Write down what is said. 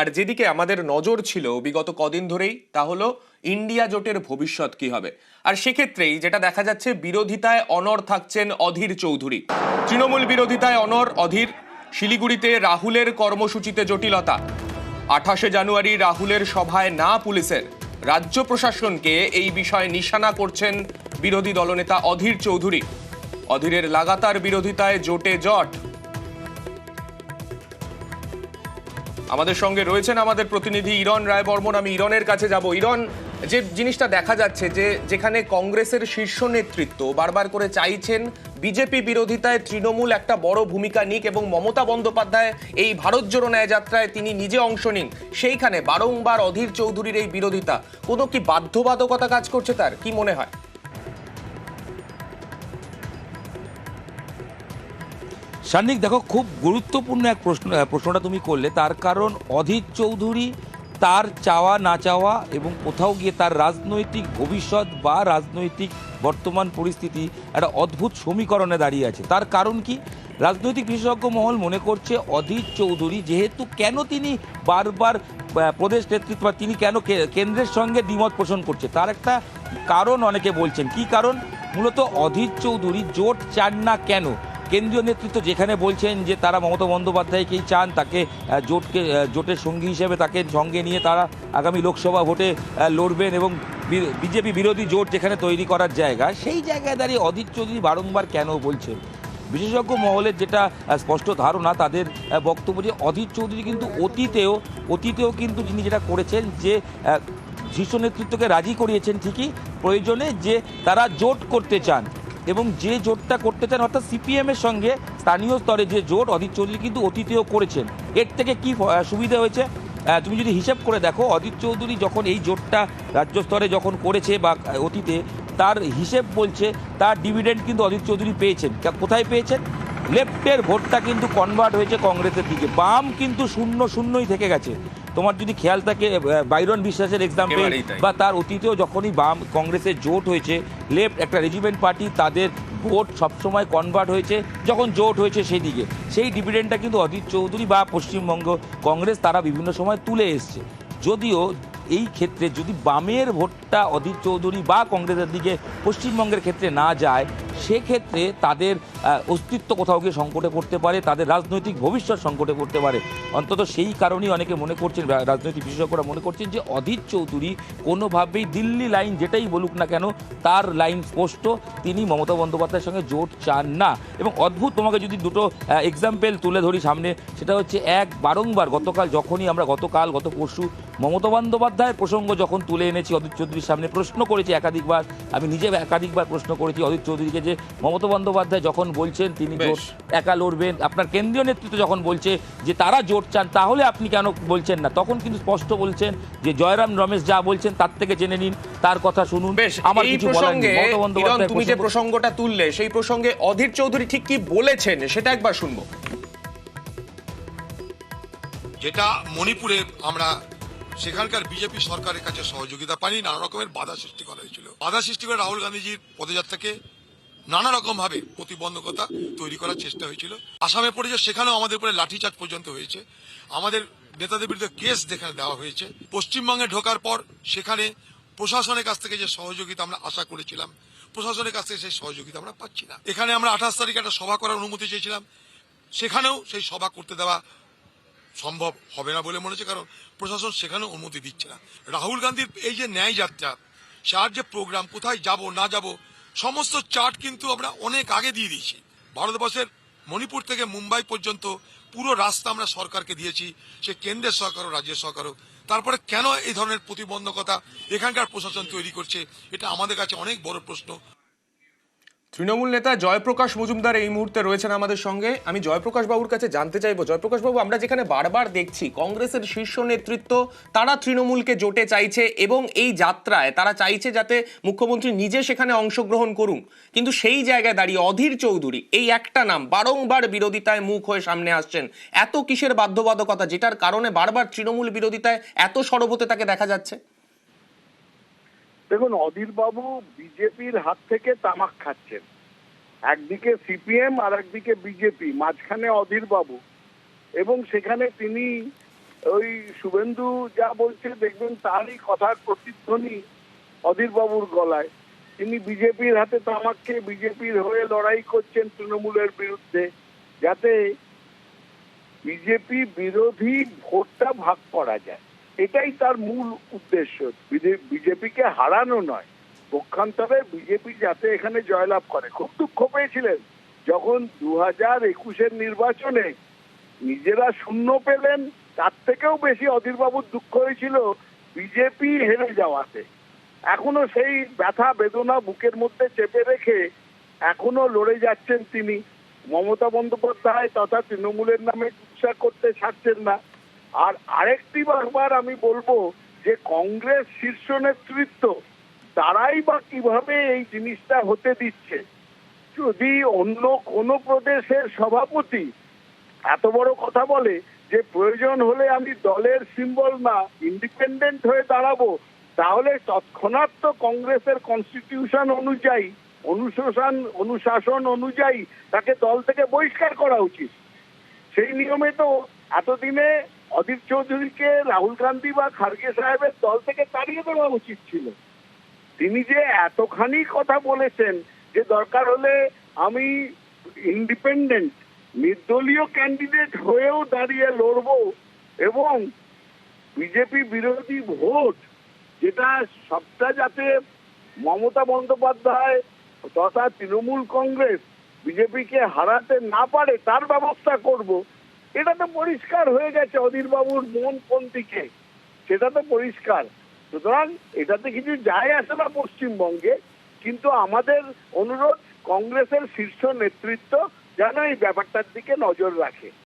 আর যেদিকে আমাদের নজর ছিল বিগত কদিন ধরেই তা হলো ইন্ডিয়া জোটের ভবিষ্যৎ কি হবে। আর সেক্ষেত্রেই যেটা দেখা যাচ্ছে, বিরোধিতায় অনড় থাকছেন অধীর চৌধুরী। তৃণমূল বিরোধিতায় অনড় অধীর। শিলিগুড়িতে রাহুলের কর্মসূচিতে জটিলতা। 28শে জানুয়ারি রাহুলের সভায় না পুলিশের। রাজ্য প্রশাসনকে এই বিষয়ে নিশানা করছেন বিরোধী দলনেতা অধীর চৌধুরী। অধীরের লাগাতার বিরোধিতায় জোটে জট। আমাদের সঙ্গে রয়েছেন আমাদের প্রতিনিধি ইরণ রায় বর্মন। আমি ইরণের কাছে যাব। ইরণ, যে জিনিসটা দেখা যাচ্ছে যে যেখানে কংগ্রেসের শীর্ষ নেতৃত্ব বারবার করে চাইছেন বিজেপি বিরোধিতায় তৃণমূল একটা বড় ভূমিকা নিক এবং মমতা বন্দ্যোপাধ্যায় এই ভারত জোড়ো ন্যায় যাত্রায় তিনি নিজে অংশ নিন, সেইখানে বারংবার অধীর চৌধুরীর এই বিরোধিতা কোনো কি বাধ্যবাধকতা কাজ করছে, তার কি মনে হয়? সান্নিক, দেখো, খুব গুরুত্বপূর্ণ এক প্রশ্নটা তুমি করলে। তার কারণ অধীর চৌধুরী তার চাওয়া না চাওয়া এবং কোথাও গিয়ে তার রাজনৈতিক ভবিষ্যৎ বা রাজনৈতিক বর্তমান পরিস্থিতি একটা অদ্ভুত সমীকরণে দাঁড়িয়ে আছে। তার কারণ কি? রাজনৈতিক বিশেষজ্ঞ মহল মনে করছে অধীর চৌধুরী যেহেতু কেন তিনি বারবার প্রদেশ নেতৃত্ব বা তিনি কেন কেন্দ্রের সঙ্গে দ্বিমত পোষণ করছে, তার একটা কারণ অনেকে বলছেন। কি কারণ? মূলত অধীর চৌধুরী জোট চান না কেন? কেন্দ্রীয় নেতৃত্ব যেখানে বলছেন যে তারা মমতা বন্দ্যোপাধ্যায়কেই চান, তাকে জোটের সঙ্গী হিসেবে তাকে সঙ্গে নিয়ে তারা আগামী লোকসভা ভোটে লড়বেন এবং বিজেপি বিরোধী জোট যেখানে তৈরি করার জায়গা, সেই জায়গায় দাঁড়িয়ে অধীর চৌধুরী বারংবার কেন বলছেন? বিশেষজ্ঞ মহলের যেটা স্পষ্ট ধারণা, তাদের বক্তব্য যে অধীর চৌধুরী কিন্তু অতীতেও কিন্তু তিনি যেটা করেছেন যে শীর্ষ নেতৃত্বকে রাজি করিয়েছেন ঠিকই, প্রয়োজনে যে তারা জোট করতে চান এবং যে জোটটা করতে চান অর্থাৎ সিপিএমের সঙ্গে স্থানীয় স্তরে যে জোট অধীর চৌধুরী কিন্তু অতীতেও করেছেন। এর থেকে কি সুবিধা হয়েছে তুমি যদি হিসাব করে দেখো, অধীর চৌধুরী যখন এই জোটটা রাজ্য স্তরে যখন করেছে বা অতীতে, তার হিসেব বলছে তার ডিভিডেন্ড কিন্তু অধীর চৌধুরী পেয়েছেন। কোথায় পেয়েছেন? লেফটের ভোটটা কিন্তু কনভার্ট হয়েছে কংগ্রেসের দিকে, বাম কিন্তু শূন্যই থেকে গেছে। তোমার যদি খেয়াল থাকে বাইরন বিশ্বাসের এক্সাম্পল বা তার অতীতেও যখনই বাম কংগ্রেসের জোট হয়েছে, লেফট একটা রেজিমেন্ট পার্টি, তাদের ভোট সবসময় কনভার্ট হয়েছে যখন জোট হয়েছে সেই দিকে। সেই ডিভিডেন্ডটা কিন্তু অধীর চৌধুরী বা পশ্চিমবঙ্গ কংগ্রেস তারা বিভিন্ন সময় তুলে এসছে। যদিও এই ক্ষেত্রে যদি বামের ভোটটা অধীর চৌধুরী বা কংগ্রেসের দিকে পশ্চিমবঙ্গের ক্ষেত্রে না যায়, সেক্ষেত্রে তাদের অস্তিত্ব কোথাও গিয়ে সংকটে পড়তে পারে, তাদের রাজনৈতিক ভবিষ্যৎ সংকটে পড়তে পারে। অন্তত সেই কারণেই অনেকে মনে করছেন, রাজনৈতিক বিশেষজ্ঞরা মনে করছেন যে অধীর চৌধুরী কোনোভাবেই দিল্লি লাইন যেটাই বলুক না কেন, তার লাইন স্পষ্ট, তিনি মমতা বন্দ্যোপাধ্যায়ের সঙ্গে জোট চান না। এবং অদ্ভুত, তোমাকে যদি দুটো এক্সাম্পল তুলে ধরি সামনে, সেটা হচ্ছে বারংবার গত পরশু মমতা বন্দ্যোপাধ্যায়ের প্রসঙ্গ যখন তুলে এনেছি অধীর চৌধুরীর সামনে, প্রশ্ন করেছি একাধিকবার, আমি নিজে একাধিকবার প্রশ্ন করেছি অধীর চৌধুরীকে যে মমতা বন্দ্যোপাধ্যায় যখন বলছেন তিনি জোট একা লড়বেন, আপনার কেন্দ্রীয় নেতৃত্ব যখন বলছে যে তারা জোট চান, তাহলে আপনি কেন বলছেন না? তখন কিন্তু স্পষ্ট বলছেন যে জয়রাম রমেশ যা বলছেন তার থেকে জেনে নিন, তার কথা শুনুন, আমার কিছু বলার নেই। মমতা বন্দ্যোপাধ্যায়, তুমি যে প্রসঙ্গটা তুললে সেই প্রসঙ্গে অধীর চৌধুরী ঠিক কি বলেছেন সেটা একবার শুনবো। যেটা মণিপুরে আমরা সেখানকার বিজেপি সরকারের কাছে সহযোগিতা পাইনি, নানা রকমের বাধা সৃষ্টি করা হয়েছিল। বাধা সৃষ্টি করে রাহুল গান্ধীজির পদযাত্রাকে নানা রকম ভাবে প্রতিবন্ধকতা তৈরি করার চেষ্টা হয়েছিল। আসামে পড়েছে, সেখানেও আমাদের উপরে লাঠিচার্জ পর্যন্ত হয়েছে, আমাদের নেতাদের বিরুদ্ধে কেস যেখানে দেওয়া হয়েছে। পশ্চিমবঙ্গে ঢোকার পর সেখানে প্রশাসনের কাছ থেকে যে সহযোগিতা আমরা আশা করেছিলাম, প্রশাসনের কাছ থেকে সেই সহযোগিতা আমরা পাচ্ছি না। এখানে আমরা 28 তারিখে একটা সভা করার অনুমতি চেয়েছিলাম, সেখানেও সেই সভা করতে দেওয়া সম্ভব হবে না বলে মনে হচ্ছে, কারণ প্রশাসন সেখানেও অনুমতি দিচ্ছে না। রাহুল গান্ধীর এই যে ন্যায় যাত্রা, তার যে প্রোগ্রাম, কোথায় যাব না যাব, সমস্ত চার্ট কিন্তু আমরা অনেক আগে দিয়ে দিয়েছি। ভারতবর্ষের মণিপুর থেকে মুম্বাই পর্যন্ত পুরো রাস্তা আমরা সরকারকে দিয়েছি, সে কেন্দ্রের সরকার ও রাজ্যের সরকারও। তারপরে কেন এই ধরনের প্রতিবন্ধকতা এখানকার প্রশাসন তৈরি করছে, এটা আমাদের কাছে অনেক বড় প্রশ্ন। তৃণমূল নেতা জয়প্রকাশ মজুমদার এই মুহূর্তে রয়েছেন আমাদের সঙ্গে। আমি জয়প্রকাশ বাবুর কাছে জানতে চাইবো, জয়প্রকাশ বাবু, আমরা যেখানে বারবার দেখছি কংগ্রেসের শীর্ষ নেতৃত্ব তারা তৃণমূলকে জোটে চাইছে এবং এই যাত্রায় তারা চাইছে যাতে মুখ্যমন্ত্রী নিজে সেখানে অংশগ্রহণ করুন, কিন্তু সেই জায়গায় দাঁড়িয়ে অধীর চৌধুরী এই একটা নাম বারংবার বিরোধিতায় মুখ হয়ে সামনে আসছেন। এত কিসের বাধ্যবাধকতা যেটার কারণে বারবার তৃণমূল বিরোধিতায় এত সরব হতে তাকে দেখা যাচ্ছে? দেখুন, অধীর বাবু বিজেপির হাত থেকে তামাক খাচ্ছেন। একদিকে সিপিএম আর একদিকে বিজেপি, মাঝখানে অধীর বাবু, এবং সেখানে তিনি ওই শুভেন্দু যা বলছে দেখবেন তারই কথার প্রতিধ্বনি অধীর বাবুর গলায়। তিনি বিজেপির হাতে তামাক খেয়ে বিজেপির হয়ে লড়াই করছেন তৃণমূলের বিরুদ্ধে, যাতে বিজেপি বিরোধী ভোটটা ভাগ করা যায়। এটাই তার মূল উদ্দেশ্য, বিজেপিকে হারানো নয়, পক্ষান্তরে বিজেপি যাতে এখানে জয়লাভ করে। খুব দুঃখ পেয়েছিলেন যখন 2021-এর নির্বাচনে নিজেরা শূন্য পেলেন, তার থেকেও বেশি অধীরবাবুর দুঃখ হয়েছিল বিজেপি হেরে যাওয়াতে। এখনো সেই ব্যথা বেদনা বুকের মধ্যে চেপে রেখে এখনো লড়ে যাচ্ছেন তিনি। মমতা বন্দ্যোপাধ্যায় তথা তৃণমূলের নামে কুৎসা করতে ছাড়ছেন না। আর আরেকটি বার আমি বলবো যে কংগ্রেস শীর্ষ নেতৃত্ব তারাই বা কিভাবে এই জিনিসটা হতে দিচ্ছে। যদি অন্য কোনো প্রদেশের সভাপতি এত বড় কথা বলে যে প্রয়োজন হলে আমি দলের সিম্বল না ইন্ডিপেন্ডেন্ট হয়ে দাঁড়াবো, তাহলে তৎক্ষণাৎ তো কংগ্রেসের কনস্টিটিউশন অনুযায়ী অনুশাসন অনুযায়ী তাকে দল থেকে বহিষ্কার করা উচিত। সেই নিয়মে তো এতদিনে অধীর চৌধুরীকে রাহুল গান্ধী বা খার্গে সাহেবের দল থেকে তাড়িয়ে দেওয়া উচিত ছিল। তিনি যে এতখানি কথা বলেছেন যে দরকার হলে আমি ইন্ডিপেন্ডেন্ট নির্দলীয় ক্যান্ডিডেট হয়েও দাঁড়িয়ে লড়বো, এবং বিজেপি বিরোধী ভোট যেটা সবটা যাতে মমতা বন্দ্যোপাধ্যায় তথা তৃণমূল কংগ্রেস বিজেপিকে হারাতে না পারে তার ব্যবস্থা করব। এটা তো পরিষ্কার হয়ে গেছে অধীরবাবুর মন কোন দিকে, সেটা তো পরিষ্কার। সুতরাং এটাতে কিছু যায় আসে না পশ্চিমবঙ্গে, কিন্তু আমাদের অনুরোধ কংগ্রেসের শীর্ষ নেতৃত্ব যেন এই ব্যাপারটার দিকে নজর রাখে।